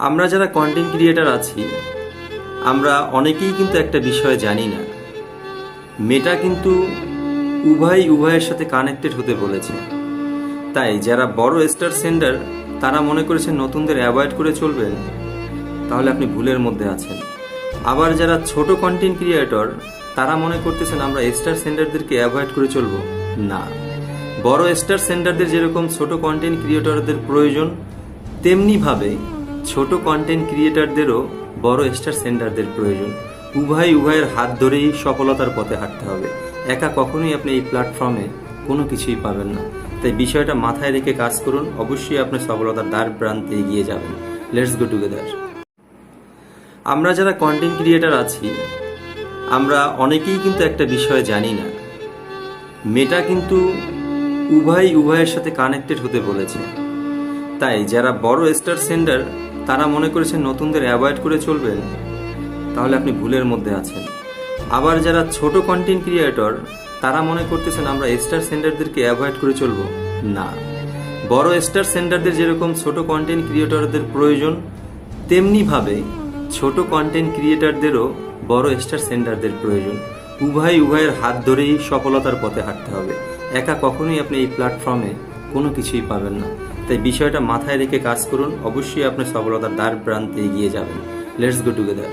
আমরা যারা content creator আছি আমরা অনেকেই কিন্তু একটা বিষয় জানি না, মেটা কিন্তু উভয়ের সাথে কানেক্টেড হতে বলেছে। তাই যারা বড় স্টার সেন্ডার তারা মনে করেছেন নতুনদের অ্যাভয়েড করে চলবেন, তাহলে আপনি ভুলের মধ্যে আছেন। আবার যারা ছোট কন্টেন্ট ক্রিয়েটর তারা মনে করতেছেন আমরা স্টার সেন্ডারদেরকে অ্যাভয়েড করে চলবো, না। বড় স্টার সেন্ডারদের যেরকম ছোট কন্টেন্ট ক্রিয়েটরদের প্রয়োজন, তেমনিভাবে ছোট কন্টেন্ট ক্রিয়েটরদেরও বড় স্টার সেন্ডারদের প্রয়োজন। উভয়ের হাত ধরেই সফলতার পথে হাঁটতে হবে। একা কখনোই আপনি এই প্ল্যাটফর্মে কোনো কিছুই পাবেন না। তাই বিষয়টা মাথায় রেখে কাজ করুন, অবশ্যই আপনি সফলতার দ্বার প্রান্তে এগিয়ে যাবেন। Let's go together. আমরা যারা কন্টেন্ট ক্রিয়েটার আছি আমরা অনেকেই কিন্তু একটা বিষয় জানি না, মেটা কিন্তু উভয়ের সাথে কানেক্টেড হতে বলেছে। তাই যারা বড় স্টার সেন্ডার তারা মনে করেছেন নতুনদের অ্যাভয়েড করে চলবেন, তাহলে আপনি ভুলের মধ্যে আছেন। আবার যারা ছোট কন্টেন্ট ক্রিয়েটর তারা মনে করতেছেন আমরা স্টার সেন্ডারদেরকে অ্যাভয়েড করে চলবো, না। বড় স্টার সেন্ডারদের যেরকম ছোট কন্টেন্ট ক্রিয়েটরদের প্রয়োজন, তেমনিভাবে ছোট কন্টেন্ট ক্রিয়েটরদেরও বড় স্টার সেন্ডারদের প্রয়োজন। উভয়ের হাত ধরেই সফলতার পথে হাঁটতে হবে। একা কখনোই আপনি এই প্ল্যাটফর্মে কোনো কিছুই পাবেন না। তাই বিষয়টা মাথায় রেখে কাজ করুন, অবশ্যই আপনি সফলতার দ্বার প্রান্তে এগিয়ে যাবেন। Let's go together.